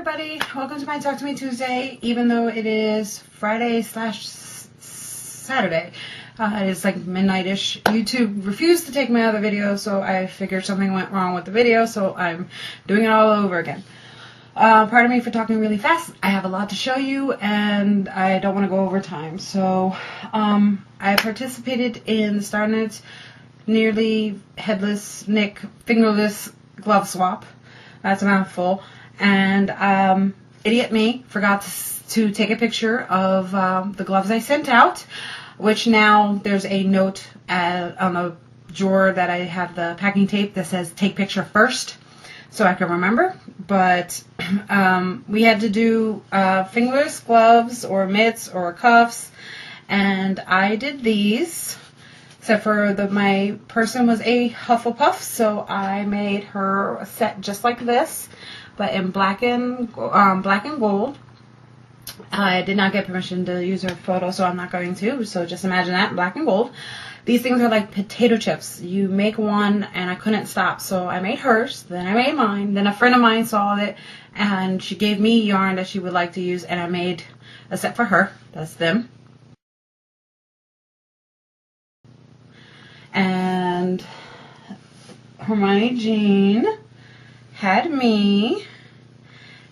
everybody, welcome to my Talk to Me Tuesday, even though it is Friday slash Saturday. It's like midnight-ish. YouTube refused to take my other video, so I figured something went wrong with the video, so I'm doing it all over again. Pardon me for talking really fast. I have a lot to show you, and I don't want to go over time. So, I participated in the StarNet nearly headless, fingerless glove swap. That's a mouthful. And idiot me forgot to take a picture of the gloves I sent out, which now there's a note on the drawer that I have the packing tape that says take picture first, so I can remember. But we had to do fingerless gloves or mitts or cuffs, and I did these. Except for my person was a Hufflepuff, so I made her a set just like this, but in black and gold. I did not get permission to use her photo, so I'm not going to. So just imagine that, black and gold. These things are like potato chips. You make one, and I couldn't stop, so I made hers. Then I made mine. Then a friend of mine saw it, and she gave me yarn that she would like to use, and I made a set for her. That's them. And Hermione Jean had me,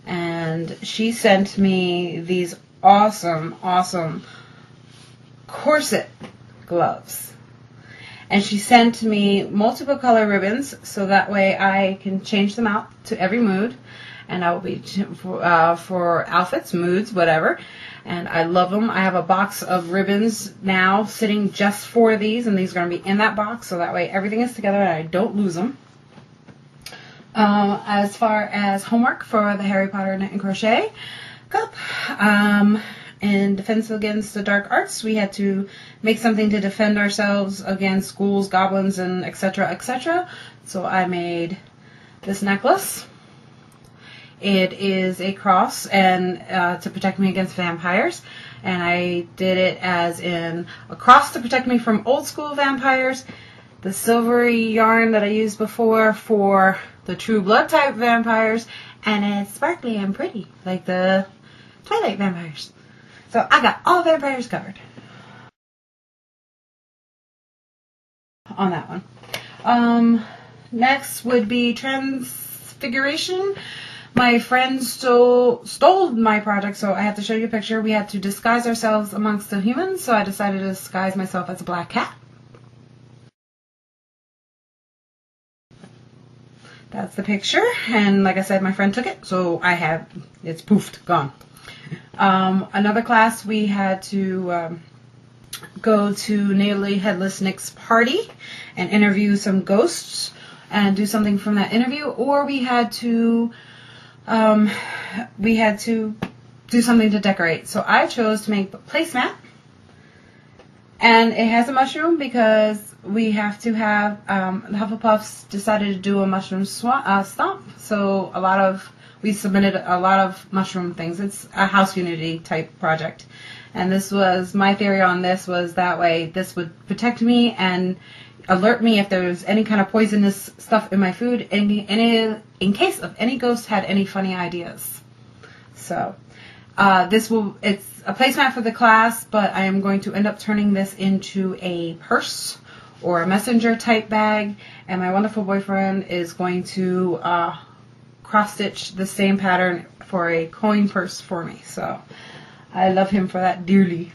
and she sent me these awesome corset gloves. And she sent me multiple color ribbons, so that way I can change them out to every mood. And I will be for outfits, moods, whatever. And I love them. I have a box of ribbons now sitting just for these, and these are going to be in that box, so that way everything is together and I don't lose them. As far as homework for the Harry Potter Knit and Crochet Cup, in Defense Against the Dark Arts, we had to make something to defend ourselves against ghouls, goblins, and etc., etc. So I made this necklace. It is a cross and to protect me against vampires, and I did it as in a cross to protect me from old school vampires, the silvery yarn that I used before for the true blood type vampires, and it's sparkly and pretty like the Twilight vampires. So I got all vampires covered on that one. Next would be Transfiguration. My friend stole my project, so I have to show you a picture. We had to disguise ourselves amongst the humans, so I decided to disguise myself as a black cat. That's the picture, and like I said, my friend took it, so it's poofed, gone. Another class, we had to go to Nearly Headless Nick's party and interview some ghosts and do something from that interview, or we had to do something to decorate. So I chose to make a placemat, and it has a mushroom because we have to have the Hufflepuffs decided to do a mushroom stomp. So we submitted a lot of mushroom things. It's a house unity type project, and this was my theory on this was that way this would protect me and alert me if there's any kind of poisonous stuff in my food, in case of any ghost had any funny ideas. So it's a placemat for the class, but I am going to end up turning this into a purse or a messenger type bag, and my wonderful boyfriend is going to cross stitch the same pattern for a coin purse for me. So I love him for that dearly.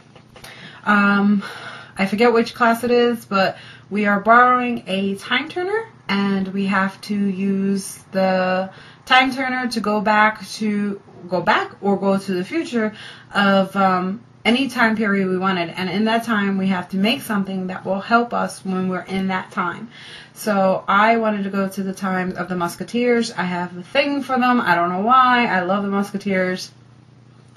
I forget which class it is, but we are borrowing a time turner, and we have to use the time turner to go back or go to the future of any time period we wanted. And in that time, we have to make something that will help us when we're in that time. So I wanted to go to the time of the Musketeers. I have a thing for them. I don't know why. I love the Musketeers.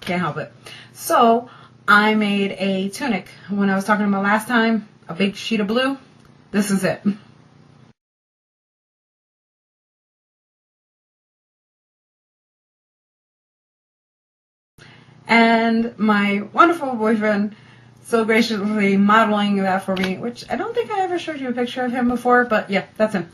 Can't help it. So I made a tunic. When I was talking about last time, a big sheet of blue. This is it. And my wonderful boyfriend so graciously modeling that for me, which I don't think I ever showed you a picture of him before, but yeah, that's him.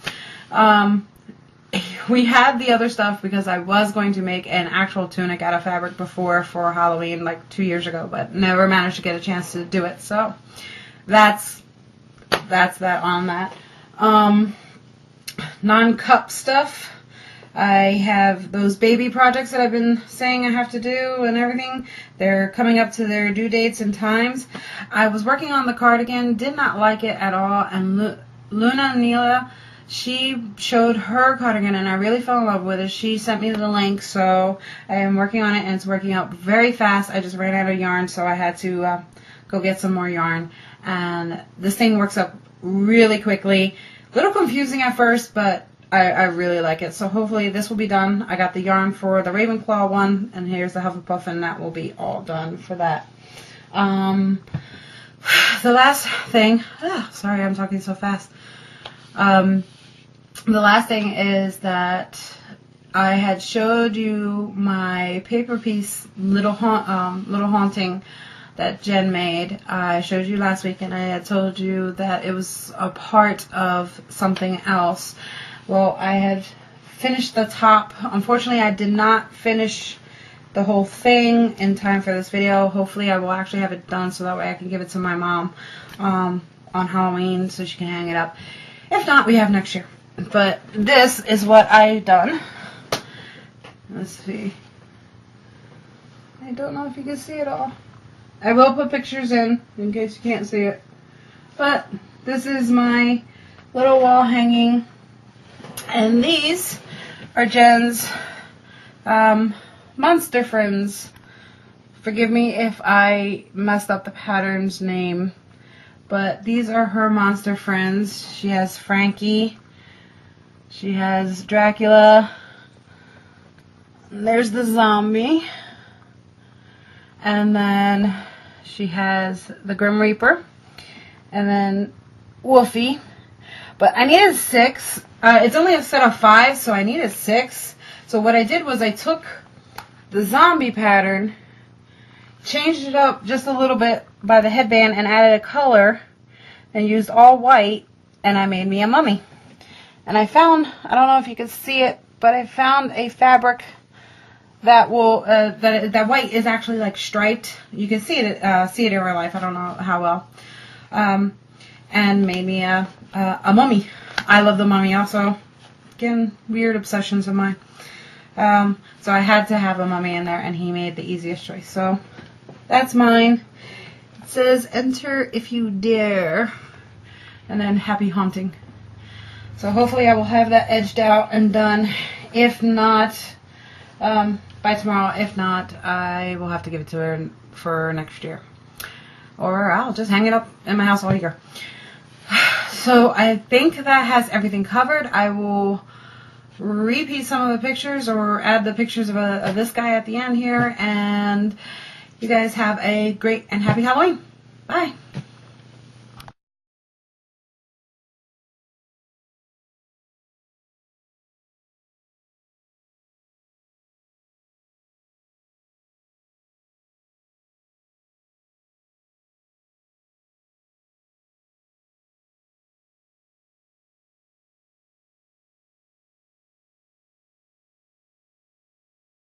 we had the other stuff because I was going to make an actual tunic out of fabric before for Halloween like 2 years ago, but never managed to get a chance to do it. So that's that on that. Non-cup stuff. I have those baby projects that I've been saying I have to do and everything. They're coming up to their due dates and times. I was working on the cardigan, did not like it at all, and Luna Neela, she showed her cardigan and I really fell in love with it. She sent me the link, so I am working on it and it's working out very fast. I just ran out of yarn, so I had to go get some more yarn. And this thing works up really quickly. A little confusing at first, but I really like it. So hopefully this will be done. I got the yarn for the Ravenclaw one, and here's the Hufflepuff, and that will be all done for that. The last thing, sorry I'm talking so fast. The last thing is that I had showed you my paper piece little haunting that Jen made. I showed you last week, and I had told you that it was a part of something else. Well, I had finished the top. Unfortunately, I did not finish the whole thing in time for this video. Hopefully, I will actually have it done so that way I can give it to my mom on Halloween so she can hang it up. If not, we have next year. But this is what I've done. Let's see. I don't know if you can see it all. I will put pictures in case you can't see it. But this is my little wall hanging. And these are Jen's monster friends. Forgive me if I messed up the pattern's name. But these are her monster friends. She has Frankie. She has Dracula. There's the zombie. And then she has the Grim Reaper. And then Wolfie. But I needed 6. It's only a set of 5, so I needed 6. So what I did was I took the zombie pattern, changed it up just a little bit by the headband, and added a color, and used all white, and I made me a mummy. And I found, I don't know if you can see it, but I found a fabric that will, that white is actually like striped. You can see it in real life. I don't know how well. And made me a mummy. I love the mummy also. Again, weird obsessions of mine. So I had to have a mummy in there, and he made the easiest choice. So that's mine. It says, enter if you dare. And then happy haunting. So hopefully I will have that edged out and done. If not, by tomorrow. If not, I will have to give it to her for next year. Or I'll just hang it up in my house all year. So I think that has everything covered. I will repeat some of the pictures or add the pictures of this guy at the end here. And you guys have a great and happy Halloween. Bye.